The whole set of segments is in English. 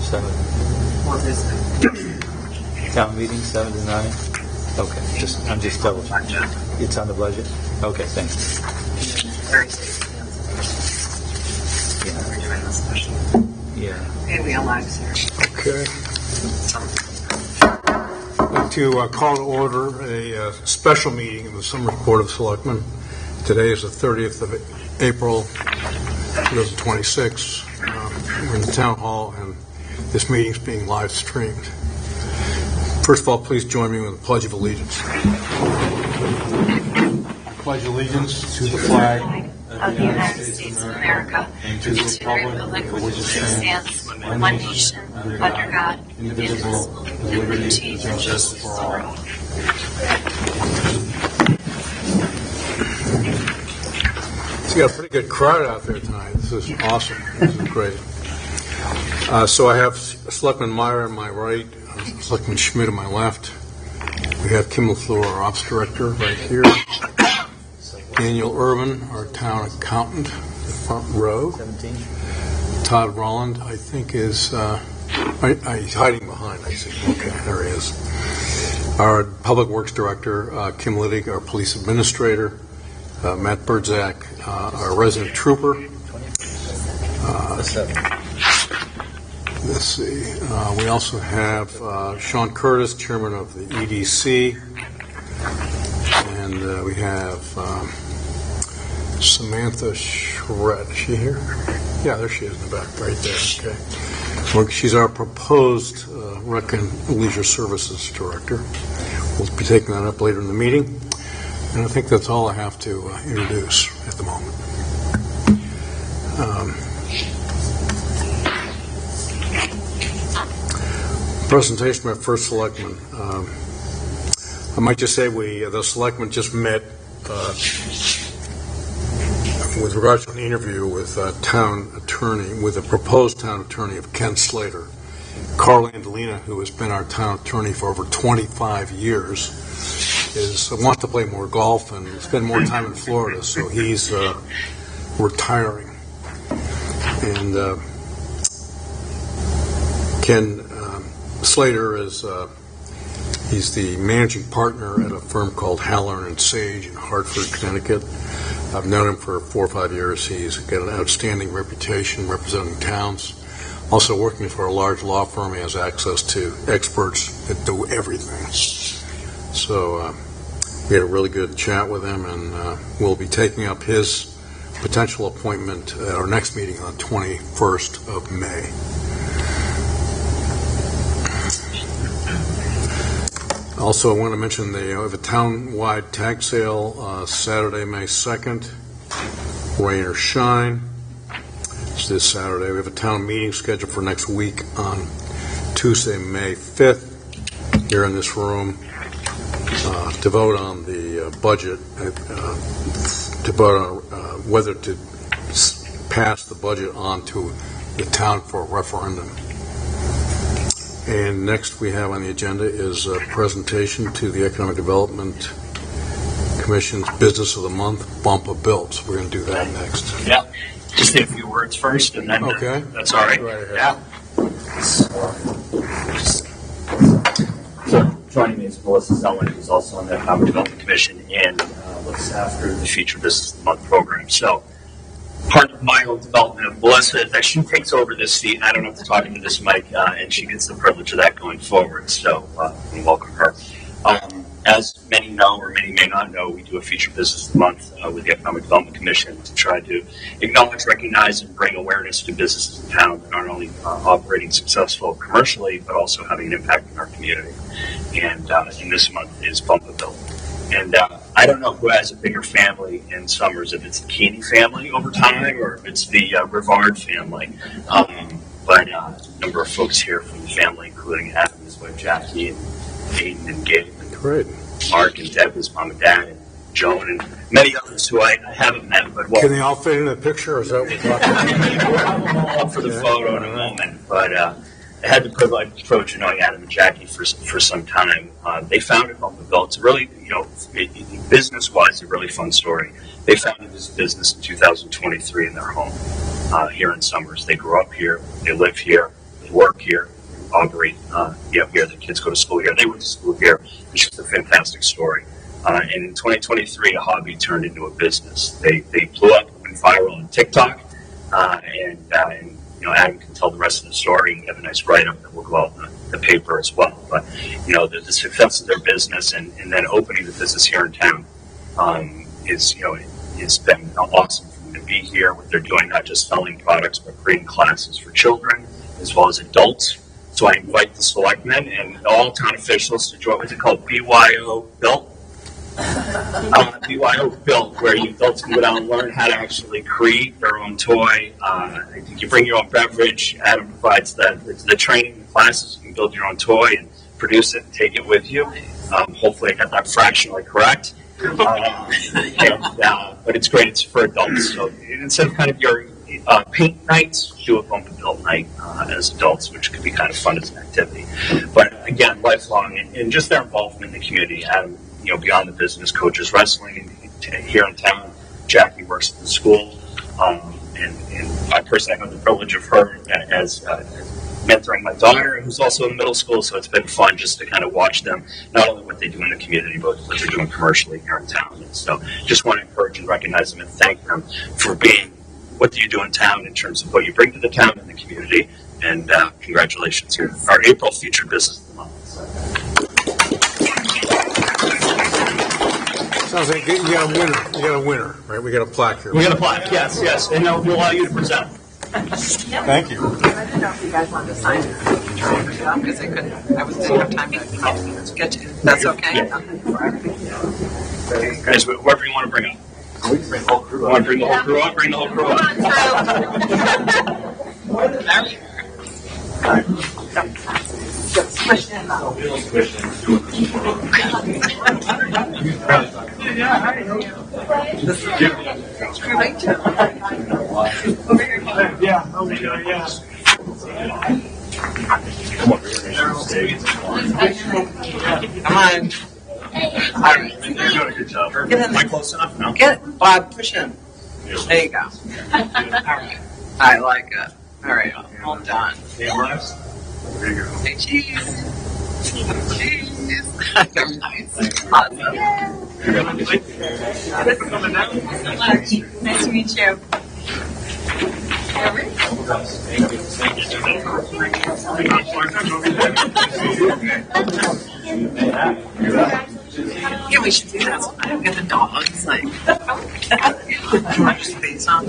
7. Well, there's Town meeting 7 to 9. Okay, I'm just double checking. It's on the budget. Okay, thanks. Thursday. Yeah. We're doing the special. Yeah. And we have lives here. Okay. I'd like to call to order a special meeting of the Summers Board of Selectmen. Today is the 30th of April, 2026. We're in the town hall, and this meeting is being live streamed. First of all, please join me with the Pledge of Allegiance. I pledge allegiance to the flag Of the United States of America and to the republic for which it stands, one nation, under God, indivisible, with liberty and justice for all. So you got a pretty good crowd out there tonight. This is awesome. This is great. So I have Selectman Meyer on my right, Selectman Schmidt on my left. We have Kim LaFleur, our Ops Director, right here. Daniel Irvin, our Town Accountant, the front row. 17. Todd Rolland, I think, is he's hiding behind, I see. Okay, there he is. Our Public Works Director, Kim Liddig, our Police Administrator, Matt Birdzak, our Resident Trooper. Let's see. We also have Sean Curtis, Chairman of the EDC, and we have Samantha Shred. Is she here? Yeah, there she is in the back, right there. Okay. Well, she's our proposed Rec and Leisure Services Director. We'll be taking that up later in the meeting. And I think that's all I have to introduce at the moment. Presentation by First Selectman. I might just say the Selectmen just met with regards to an interview with a proposed town attorney of Ken Slater. Carl Andolina, who has been our town attorney for over 25 years, wants to play more golf and spend more time in Florida, so he's retiring. And Ken Slater he's the managing partner at a firm called Halloran & Sage in Hartford, Connecticut. I've known him for 4 or 5 years. He's got an outstanding reputation representing towns. Also working for a large law firm, he has access to experts that do everything. So we had a really good chat with him, and we'll be taking up his potential appointment at our next meeting on the 21st of May. Also, I want to mention they have a town-wide tag sale Saturday, May 2nd, rain or shine. It's this Saturday. We have a town meeting scheduled for next week on Tuesday, May 5th, here in this room, to vote on the budget, to vote on whether to pass the budget on to the town for a referendum. And next we have on the agenda is a presentation to the Economic Development Commission's Business of the Month, Bump of Bills. We're going to do that next. Yeah. Just say a few words first, and then okay. That's all right. Right ahead. Yeah. So joining me is Melissa Zellman, who's also on the Economic Development Commission and looks after the Future Business of the Month program. So part of my own development of Melissa is that she takes over this seat. I don't have to talk into this mic, and she gets the privilege of that going forward. So we welcome her. As many know, or many may not know, we do a Future Business of the Month with the Economic Development Commission to try to acknowledge, recognize, and bring awareness to businesses in town that aren't only operating successful commercially, but also having an impact in our community. And in this month is Bump a Bill. And I don't know who has a bigger family in Summers, if it's the Keeney family over time, or if it's the Rivard family. But a number of folks here from the family, including Adam, his wife Jackie, and Aiden and Gabe. Great. Mark and Deb, his mom and dad, and Joan, and many others who I haven't met. But Can they all fit in the picture, or is that what we're talking about? We'll have them all up for the photo in a moment. But I had the privilege of knowing Adam and Jackie for some time. They founded Bump a Bill. It's a really, business-wise, a really fun story. They founded this business in 2023 in their home here in Summers. They grew up here. They live here. They work here. Aubrey, here, the kids go to school here. They went to school here. It's just a fantastic story. And in 2023, a hobby turned into a business. They blew up, went viral on TikTok, and Adam can tell the rest of the story. We have a nice write-up that will go out in the paper as well. But the success of their business and then opening the business here in town it's been awesome for them to be here. What they're doing, not just selling products, but creating classes for children as well as adults. So I invite the selectmen and all town officials to join. What's it called? BYO Built. BYO Built, where you adults can go down and learn how to actually create their own toy. I think you bring your own beverage. Adam provides the training, the classes. You can build your own toy and produce it and take it with you. Hopefully I got that fractionally correct. But it's great. It's for adults. So instead of kind of your paint nights, do a bump and build night as adults, which could be kind of fun as an activity. But again, lifelong and just their involvement in the community. Adam, beyond the business, coaches wrestling here in town. Jackie works at the school, and I personally have the privilege of her as mentoring my daughter, who's also in middle school. So it's been fun just to kind of watch them, not only what they do in the community, but what they're doing commercially here in town. And so just want to encourage and recognize them and thank them for being what do you do in town in terms of what you bring to the town and the community. And congratulations here. Our April featured business of the month. Sounds like you got a winner. You got a winner, right? We got a plaque here. We got a plaque, yes. And we'll allow you to present. Thank you. I didn't know if you guys wanted to sign it. Because I didn't have time to get to it. That's okay? Yeah. Guys, whoever you want to bring up. We can bring the whole crew up. Want to bring the whole crew up? Bring the whole crew up. Squish in. Come over here. Come on. All right. You're doing a good job. Get in Am I there. close enough? No? Get it, Bob. Push in. There you go. All right. I like it. All right. All done. Hey, Lives. There you go. Say cheese. Cheese. They're nice. Awesome. Nice to meet you. Yeah, we should do that. I don't get the dogs. Like, can I just feed some?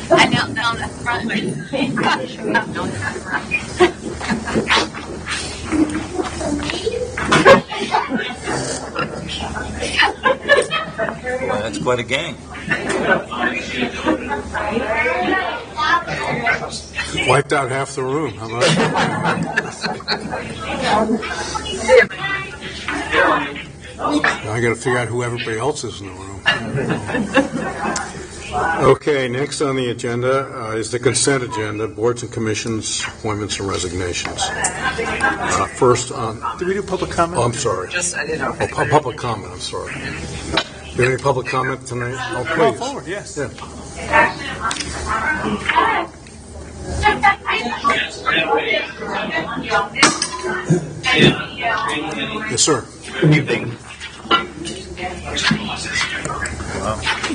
I knelt down at the front. Well, that's quite a gang. Wiped out half the room. How about that? Now I got to figure out who everybody else is in the room. Okay, next on the agenda is the consent agenda, boards and commissions, appointments and resignations. First on... Did we do public comment? Oh, I'm sorry. Just, I didn't know. Oh, public comment, I'm sorry. Do you have any public comment tonight? Oh, Go please. forward, yes. Yeah. Yes, sir. Good evening.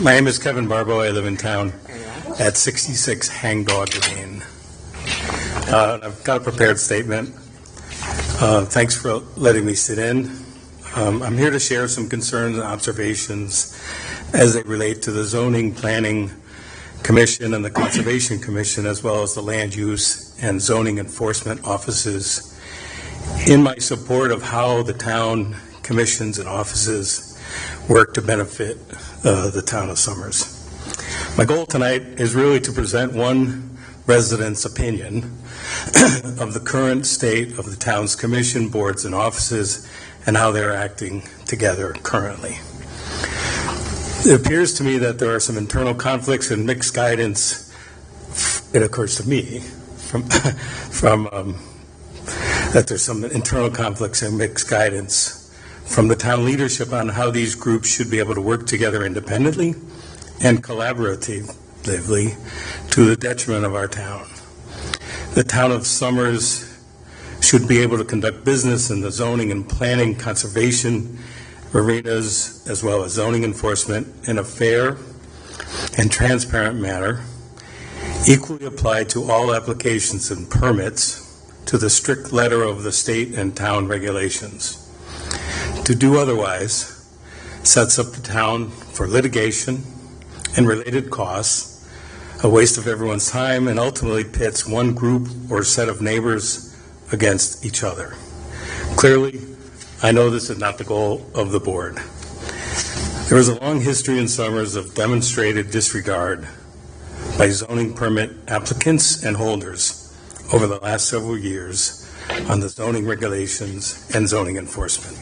My name is Kevin Barbo. I live in town at 66 Hangdog Lane. I've got a prepared statement. Thanks for letting me sit in. I'm here to share some concerns and observations as they relate to the Zoning Planning Commission and the Conservation Commission, as well as the Land Use and Zoning Enforcement Offices, in my support of how the town commissions and offices work to benefit the town of Somers. My goal tonight is really to present one resident's opinion of the current state of the town's commission, boards, and offices and how they're acting together currently. It appears to me that there are some internal conflicts and mixed guidance, it occurs to me, that there's some internal conflicts and mixed guidance from the town leadership on how these groups should be able to work together independently and collaboratively to the detriment of our town. The town of Somers should be able to conduct business in the zoning and planning, conservation arenas, as well as zoning enforcement in a fair and transparent manner, equally applied to all applications and permits to the strict letter of the state and town regulations. To do otherwise sets up the town for litigation and related costs, a waste of everyone's time, and ultimately pits one group or set of neighbors against each other. Clearly, I know this is not the goal of the board. There is a long history in Somers of demonstrated disregard by zoning permit applicants and holders over the last several years on the zoning regulations and zoning enforcement.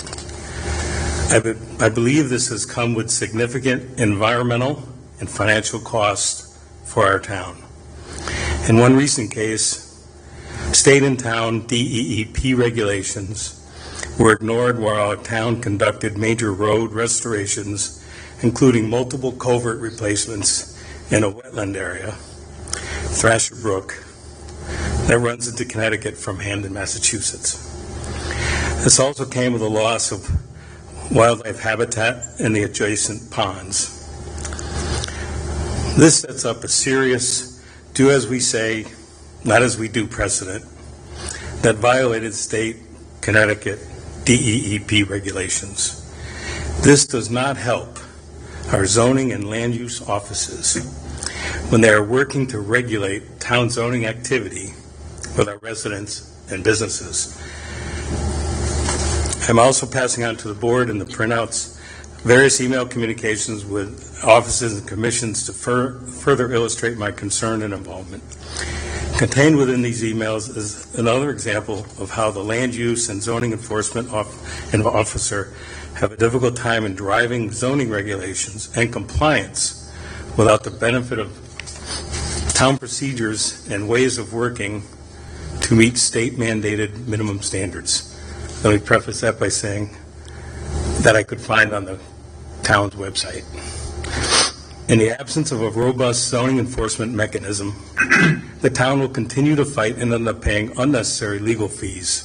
I believe this has come with significant environmental and financial costs for our town. In one recent case, state and town DEEP regulations were ignored while our town conducted major road restorations, including multiple culvert replacements in a wetland area, Thrasher Brook, that runs into Connecticut from Hamden, Massachusetts. This also came with a loss of wildlife habitat in the adjacent ponds. This sets up a serious do as we say, not as we do precedent that violated state Connecticut DEEP regulations. This does not help our zoning and land use offices when they are working to regulate town zoning activity with our residents and businesses. I'm also passing on to the board and the printouts various email communications with offices and commissions to further illustrate my concern and involvement. Contained within these emails is another example of how the land use and zoning enforcement officer have a difficult time in driving zoning regulations and compliance without the benefit of town procedures and ways of working to meet state-mandated minimum standards. Let me preface that by saying that I could find on the town's website. In the absence of a robust zoning enforcement mechanism, the town will continue to fight and end up paying unnecessary legal fees.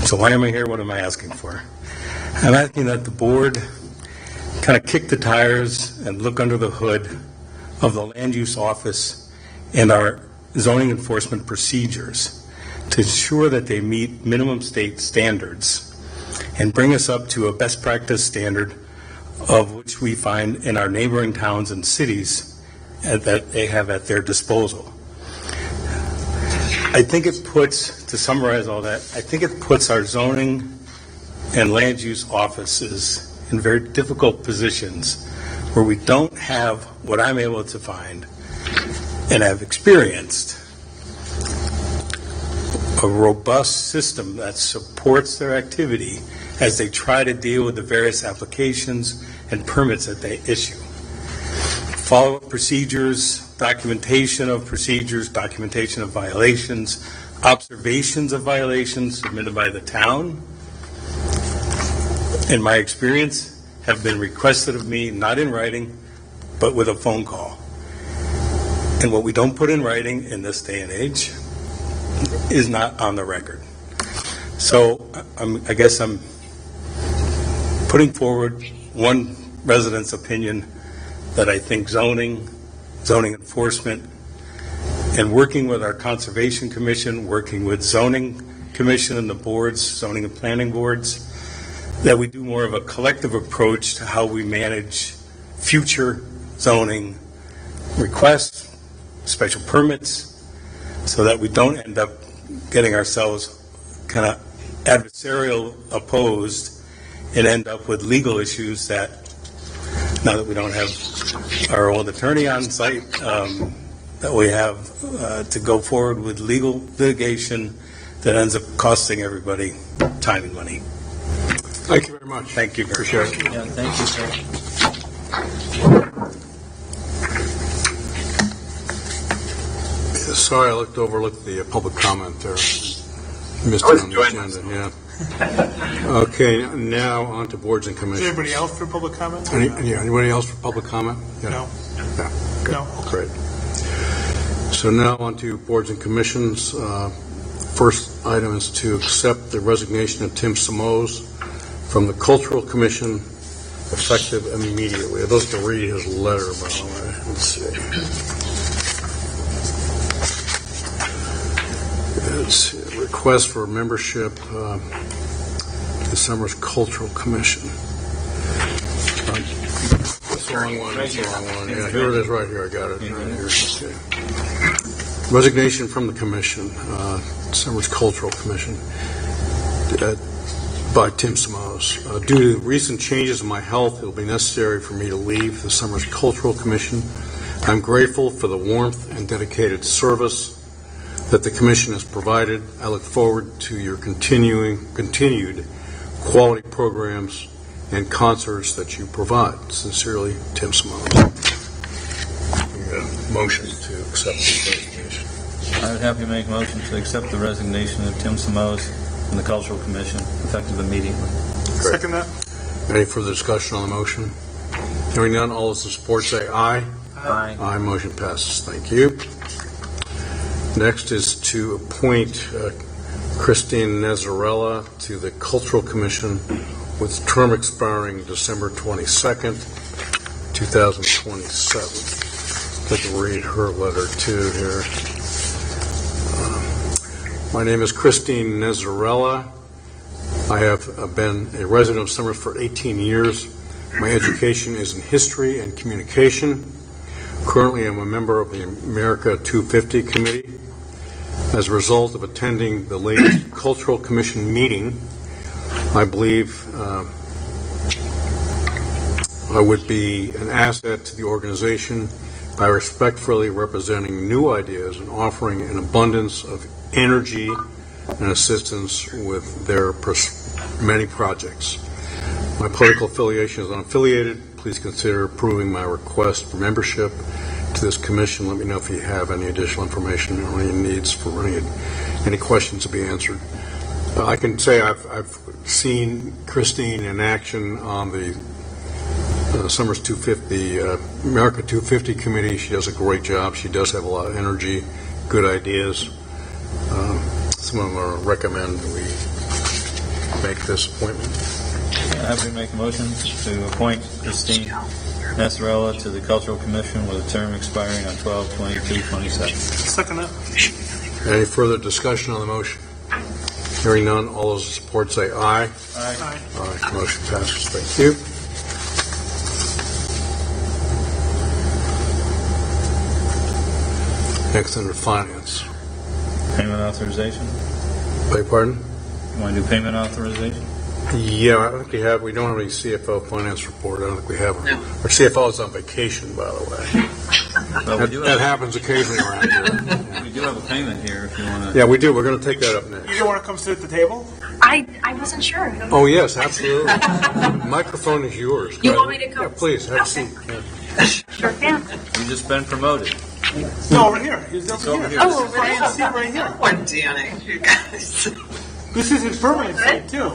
So why am I here? What am I asking for? I'm asking that the board kind of kick the tires and look under the hood of the land use office and our zoning enforcement procedures to ensure that they meet minimum state standards and bring us up to a best practice standard of which we find in our neighboring towns and cities that they have at their disposal. I think it puts, to summarize all that, I think it puts our zoning and land use offices in very difficult positions where we don't have what I'm able to find and have experienced a robust system that supports their activity as they try to deal with the various applications and permits that they issue. Follow-up procedures, documentation of violations, observations of violations submitted by the town, in my experience, have been requested of me, not in writing, but with a phone call. And what we don't put in writing in this day and age is not on the record. So I guess I'm putting forward one resident's opinion that I think zoning enforcement, and working with our Conservation Commission, working with Zoning Commission and the boards, zoning and planning boards, that we do more of a collective approach to how we manage future zoning requests, special permits, so that we don't end up getting ourselves kind of adversarial opposed and end up with legal issues that, now that we don't have our old attorney on site, that we have to go forward with legal litigation that ends up costing everybody time and money. Thank you very much. Thank you. Appreciate it. Yeah, thank you, sir. Sorry, I overlooked the public comment there. Missed I was it on the enjoying agenda. myself. Okay, now on to boards and Is commissions. anybody else for public comment? Anybody else for public comment? Yeah. No. Yeah, good. No. Great. So now on to boards and commissions. First item is to accept the resignation of Tim Simoes from the Cultural Commission, effective immediately. I'd like to read his letter, by the way. Let's see. It's a request for membership to the Summers Cultural Commission. That's the wrong one. That's the wrong one. Yeah, here it is right here. I got it. Right here. Okay. Resignation from the commission, Summers Cultural Commission, by Tim Simoes. Due to recent changes in my health, it will be necessary for me to leave the Summers Cultural Commission. I'm grateful for the warmth and dedicated service that the commission has provided. I look forward to your continued quality programs and concerts that you provide. Sincerely, Tim Simoes. Motion to accept this resignation. I would happily make a motion to accept the resignation of Tim Simoes from the Cultural Commission, effective immediately. Great. Second that. Any further discussion on the motion? Hearing none, all those in support say aye. Aye. Aye, motion passes. Thank you. Next is to appoint Christine Nazarella to the Cultural Commission with term expiring December 22nd, 2027. I'd like to read her letter too here. My name is Christine Nazarella. I have been a resident of Summers for 18 years. My education is in history and communication. Currently, I'm a member of the America 250 Committee. As a result of attending the latest Cultural Commission meeting, I believe I would be an asset to the organization by respectfully representing new ideas and offering an abundance of energy and assistance with their many projects. My political affiliation is unaffiliated. Please consider approving my request for membership to this commission. Let me know if you have any additional information or any needs for any questions to be answered. I can say I've seen Christine in action on the Summers 250, America 250 Committee. She does a great job. She does have a lot of energy, good ideas. Some of them recommend we make this appointment. I happily make a motion to appoint Christine Nazarella to the Cultural Commission with a term expiring on 12/22/27. Second that. Any further discussion on the motion? Hearing none, all those in support say aye. Aye. Aye. Motion passes. Thank you. Next under finance. Payment authorization. Beg pardon? You want to do payment authorization? Yeah, I think we don't have any CFO finance report. I don't think we have one. No. Our CFO is on vacation, by the way. Well, That happens occasionally around here. we do have a payment here if you want to. Yeah, we do. We're going to take that up next. You don't want to come sit at the table? I wasn't sure. Oh, yes, absolutely. Microphone is yours. You Go want ahead. me to come? Yeah, please, have a Okay. seat. Yeah. Sure can. You just been promoted. No, over here. He's over over here. here. Oh, really? Sit right here. One Danny, you guys. This is his permanent seat, too.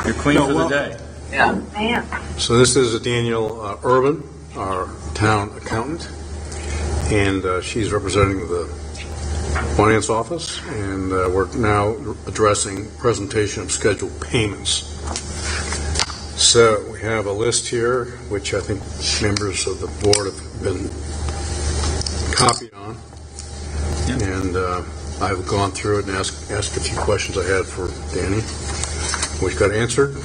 You're queen for the day. Yeah. Man. So this is Danielle Urban, our town accountant, and she's representing the finance office, and we're now addressing presentation of scheduled payments. So we have a list here, which I think members of the board have been copied on, Yep. and I've gone through it and asked a few questions I had for Danny, which got answered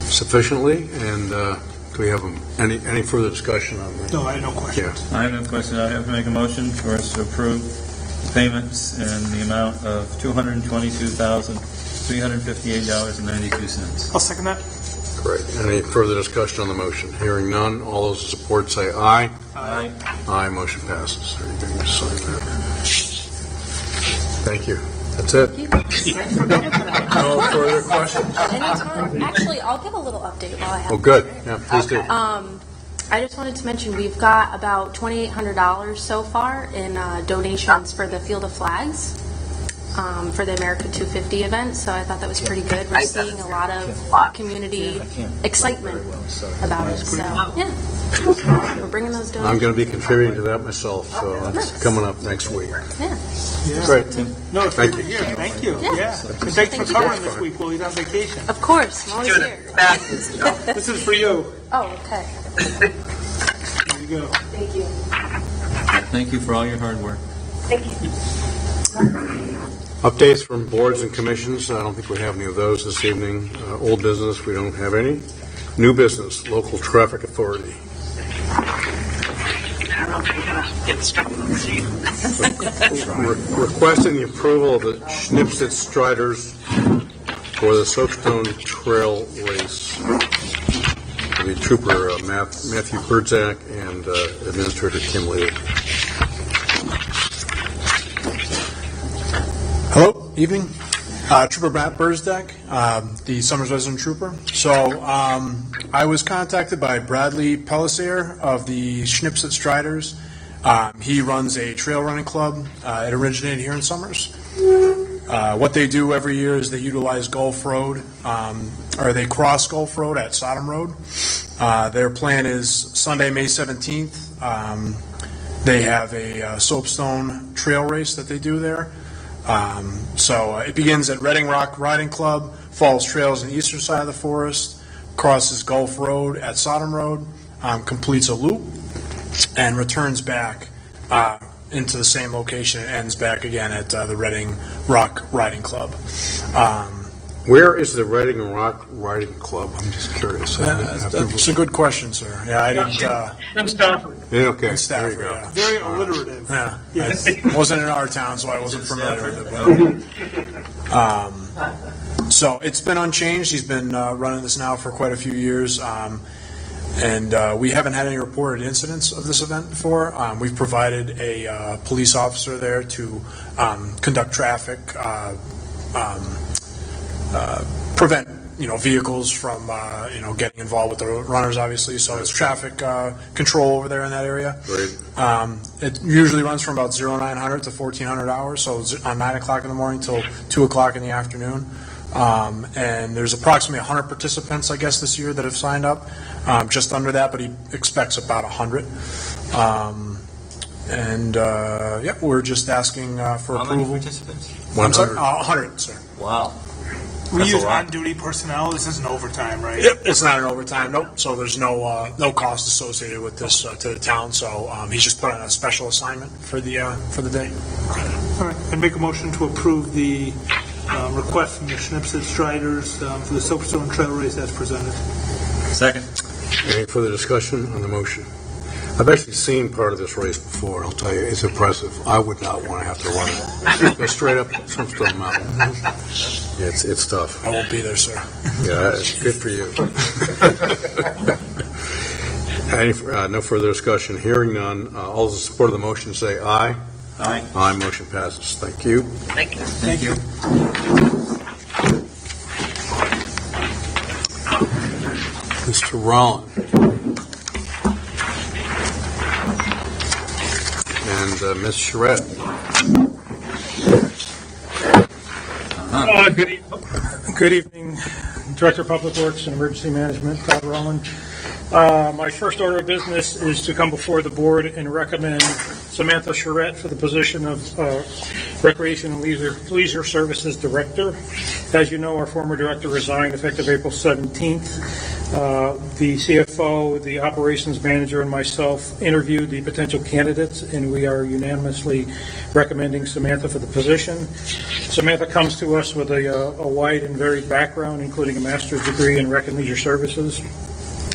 sufficiently. And do we have any further discussion on that? No, I had no question. Yeah. I have no question. I have to make a motion for us to approve payments in the amount of $222,358.92. I'll second that. Great. Any further discussion on the motion? Hearing none, all those in support say aye. Aye. Aye, motion passes. There you go. You sign that. Thank you. That's it. No further questions? Anytime. Actually, I'll give a little update while I have. Oh, good. Yeah, please do. I just wanted to mention we've got about $2,800 so far in donations for the Field of Flags. for the America 250 event, so I thought that was pretty good. We're seeing a lot of community excitement about it, so yeah. We're bringing those I'm donations. going to be contributing to that myself, so it's coming up next week. Yeah. Great. No, it's Thank good to you. hear. Thank you. Yeah. Yeah. And thanks for Thank you, covering guys. this week while you're on vacation. Of course, I'm always Doing here. it fast, you know. This is for you. Oh, okay. There you go. Thank you. Thank you for all your hard work. Updates from boards and commissions. I don't think we have any of those this evening. Old business, we don't have any. New business, local traffic authority. I don't know if you're gonna get stuck on the seat. Requesting the approval of the Schnipsit Striders for the Soapstone Trail Race. The trooper Matthew Berdzak and Administrator Kim Lee. Hello, evening. Trooper Matt Burzdeck, the Summers Resident Trooper. So I was contacted by Bradley Pellissier of the Schnipsit Striders. He runs a trail running club. It originated here in Summers. What they do every year is they utilize Gulf Road, or they cross Gulf Road at Sodom Road. Their plan is Sunday, May 17th. They have a soapstone trail race that they do there. So it begins at Redding Rock Riding Club, follows trails on the eastern side of the forest, crosses Gulf Road at Sodom Road, completes a loop, and returns back into the same location and ends back again at the Redding Rock Riding Club. Where is the Redding Rock Riding Club? I'm just curious. That's a good question, sir. Yeah, I didn't. I'm Stafford. Yeah, okay, In there you Stafford, go. yeah. Very alliterative. Yeah, Yes. I wasn't in our town, so I wasn't familiar with it. But, so it's been unchanged. He's been running this now for quite a few years, and we haven't had any reported incidents of this event before. We've provided a police officer there to conduct traffic, prevent vehicles from getting involved with the runners, obviously. So it's traffic control over there in that area. Great. It usually runs from about 0900 to 1400 hours, so it's on 9 o'clock in the morning till 2 o'clock in the afternoon. And there's approximately 100 participants, I guess, this year that have signed up. Just under that, but he expects about 100. We're just asking for How many approval. participants? I'm sorry, 100, sir. Wow. We That's a use lot. on-duty personnel. This isn't overtime, right? Yep, it's not an overtime, nope. So there's no cost associated with this to the town. So he's just put on a special assignment for the day. All right. I make a motion to approve the request from the Schnipsit Striders for the Soapstone Trail Race as presented. Second. Any further discussion on the motion? I've actually seen part of this race before. I'll tell you, it's impressive. I would not want to have to run it. Go straight up Soapstone Mountain. It's tough. I won't be there, sir. Yeah, it's good for you. No further discussion. Hearing none. All those in support of the motion say aye. Aye. Aye. Motion passes. Thank you. Thank you. Thank you. Mr. Rollin. And Ms. Charette. Good evening, Director of Public Works and Emergency Management, Todd Rowland. My first order of business is to come before the board and recommend Samantha Charette for the position of Recreation and Leisure Services Director. As you know, our former director resigned effective April 17th. The CFO, the operations manager, and myself interviewed the potential candidates, and we are unanimously recommending Samantha for the position. Samantha comes to us with a wide and varied background, including a master's degree in Rec and Leisure Services.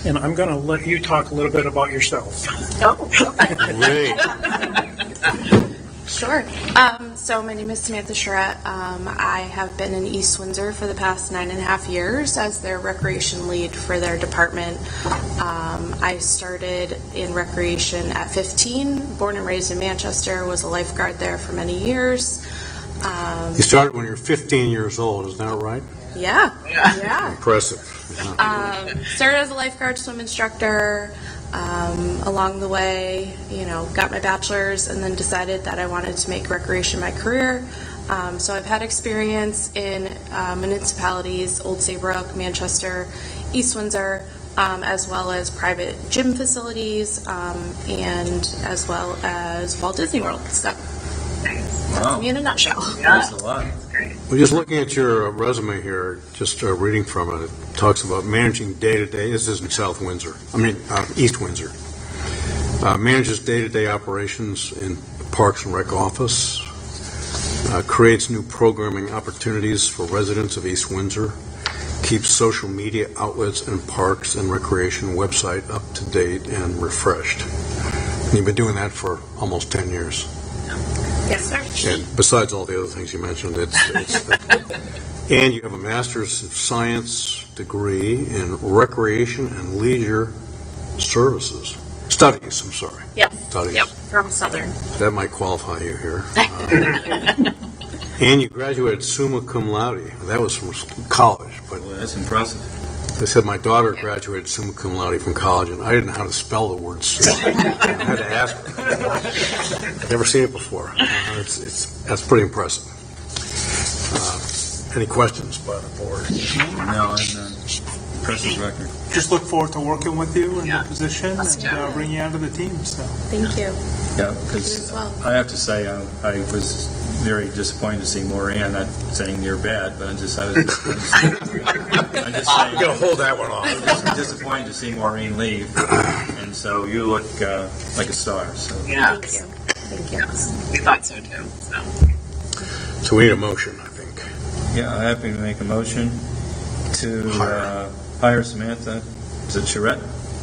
And I'm going to let you talk a little bit about yourself. Great. Sure. So my name is Samantha Charette. I have been in East Windsor for the past 9.5 years as their recreation lead for their department. I started in recreation at 15, born and raised in Manchester, was a lifeguard there for many years. You started when you were 15 years old, is that right? Yeah. Impressive. Started as a lifeguard swim instructor. Along the way, got my bachelor's and then decided that I wanted to make recreation my career. So I've had experience in municipalities, Old Saybrook, Manchester, East Windsor, as well as private gym facilities, and as well as Walt Disney World. So that's me in a nutshell. That's a lot. Well, just looking at your resume here, just reading from it, it talks about managing day-to-day, this is in East Windsor, manages day-to-day operations in Parks and Rec office, creates new programming opportunities for residents of East Windsor, keeps social media outlets and parks and recreation website up to date and refreshed. And you've been doing that for almost 10 years. Yes, sir. And besides all the other things you mentioned, and you have a Master's of Science degree in Recreation and Leisure Services. Studies, I'm sorry. Yes. Studies. Yep, from Southern. That might qualify you here. And you graduated summa cum laude. That was from college, but Well, that's impressive. they said my daughter graduated summa cum laude from college, and I didn't know how to spell the word summa. I had to ask her. I've never seen it before. That's pretty impressive. Any questions by the board? No, and impressive record. Just look forward to working with you in Yeah. the position Us and too. bring you onto the team. So Thank you. Yeah, You because as well. I have to say, I was very disappointed to see Maureen. Not saying you're bad, but I was disappointed. I'm just saying. You're going to hold that one off. I'm disappointed to see Maureen leave, and so you look like a star. So Yeah. Thank you. Thank you. We thought so too. So. So we need a motion, I think. yeah, I'm happy to make a motion to hire Samantha, is it Charette,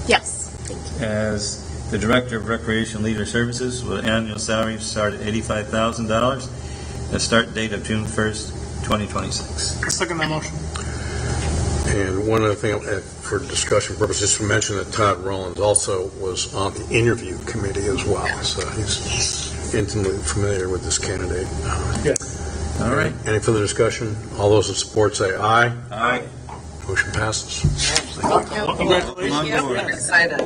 Yes. Thank you. as the Director of Recreation Leisure Services with an annual salary start at $85,000. A start date of June 1st, 2026. I'll second that motion. And one other thing, for discussion purposes, to mention that Todd Rollins also was on the interview committee as well, so he's intimately familiar with this candidate. All right. Any further discussion? All those in support say aye. Aye. Motion passes. Congratulations. Come on board. I'm excited.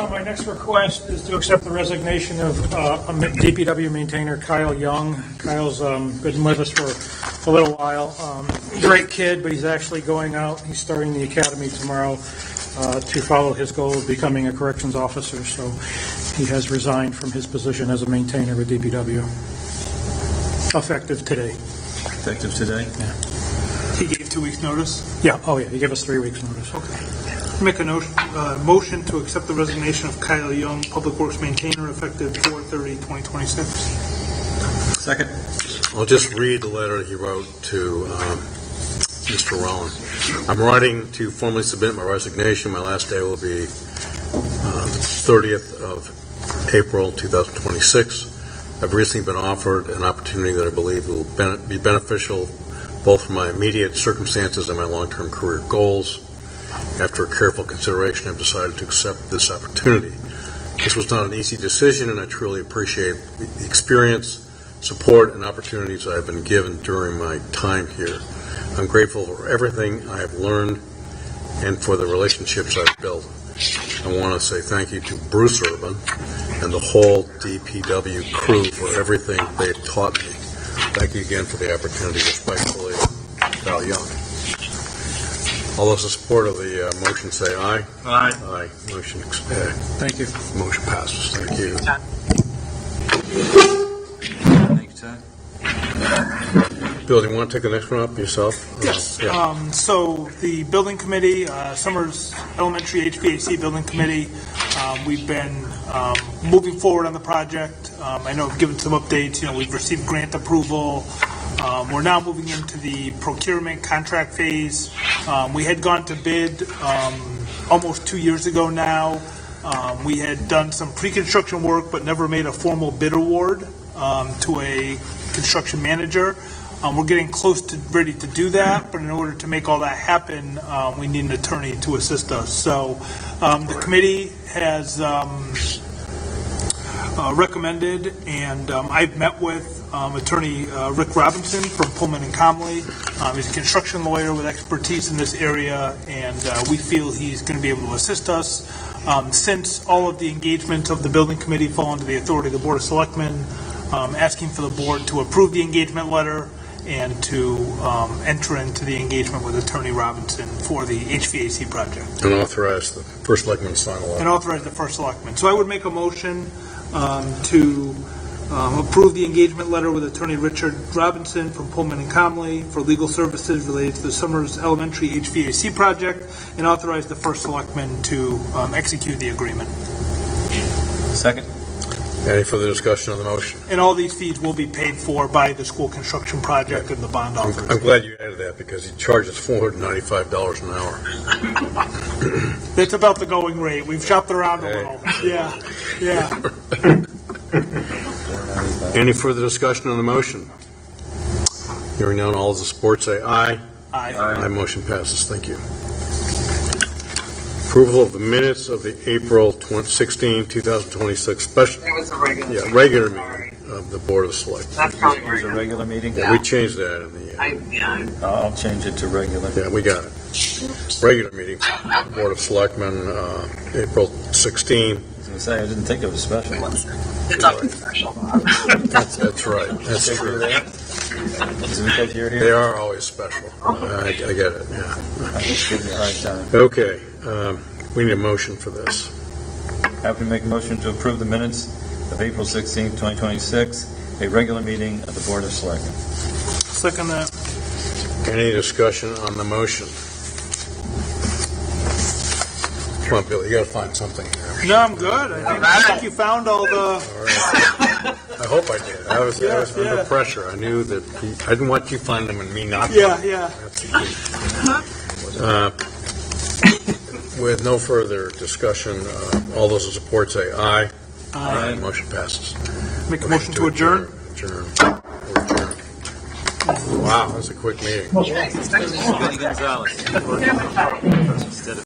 My next request is to accept the resignation of DPW maintainer Kyle Young. Kyle's been with us for a little while. Great kid, but he's actually going out. He's starting the academy tomorrow to follow his goal of becoming a corrections officer. So he has resigned from his position as a maintainer with DPW. Effective today. Effective today? He gave 2 weeks' notice. Yeah, oh yeah, he gave us 3 weeks' notice. Make a motion to accept the resignation of Kyle Young, Public Works Maintainer, effective 4/30/2026. Second. I'll just read the letter he wrote to Mr. Rollins. I'm writing to formally submit my resignation. My last day will be 30th of April 2026. I've recently been offered an opportunity that I believe will be beneficial both for my immediate circumstances and my long-term career goals. After a careful consideration, I've decided to accept this opportunity. This was not an easy decision, and I truly appreciate the experience, support, and opportunities I have been given during my time here. I'm grateful for everything I have learned and for the relationships I've built. I want to say thank you to Bruce Urban and the whole DPW crew for everything they've taught me. Thank you again for the opportunity. Respectfully, Kyle Young. All those in support of the motion say aye. Aye. Aye. Motion, Thank you. motion passes. Thank you. Thanks, Todd. Bill, do you want to take the next one up yourself? Yes. Yeah. So the building committee, Summers Elementary HVAC Building Committee, we've been moving forward on the project. I know I've given some updates. We've received grant approval. We're now moving into the procurement contract phase. We had gone to bid almost 2 years ago now. We had done some pre-construction work, but never made a formal bid award to a construction manager. We're getting close to ready to do that, but in order to make all that happen, we need an attorney to assist us. So the committee has recommended, and I've met with Attorney Rick Robinson from Pullman and Comley. He's a construction lawyer with expertise in this area, and we feel he's going to be able to assist us. Since all of the engagement of the building committee fall under the authority of the Board of Selectmen, asking for the board to approve the engagement letter and to enter into the engagement with Attorney Robinson for the HVAC project. And authorize the first selectman to sign And off. authorize the first selectman. So I would make a motion to approve the engagement letter with Attorney Richard Robinson from Pullman and Comley for legal services related to the Summers Elementary HVAC project, and authorize the first selectman to execute the agreement. Second? Any further discussion on the motion? And all these fees will be paid for by the school construction project and the bond I'm offers. glad you added that because he charges $495 an hour. That's about the going rate. We've shopped around a little. Yeah, yeah. Any further discussion on the motion? Hearing none, all those in support say aye. Aye. Aye, motion passes. Thank you. Approval of the minutes of the April 16, 2026 special, It was a regular. regular meeting of the Board of Selectmen. That's probably It was a where regular meeting? Yeah, we changed that in the, I'll change it to regular. yeah, we got it. Regular meeting, Board of Selectmen, April 16. I was going to say, I didn't think it was special. it's always special. That's right. That's Think true. you're there? Is it because you're They here? are always special. I get it, yeah. I'm just giving you a hard time. Okay, we need a motion for this. Happy to make a motion to approve the minutes of April 16, 2026, a regular meeting of the Board of Selectmen. Second that. Any discussion on the motion? Come on, Billy, you gotta find something here. No, I'm good. I think you found all the. All right. I hope I did. I was Yeah, under yeah. pressure. I knew that I didn't want you to find them and me not. Yeah, yeah. That's the key. With no further discussion, all those in support say aye. Aye. Motion passes. Make a motion to adjourn. Adjourn. We're adjourned. Wow, that's a quick meeting. Goody Gonzalez. Instead of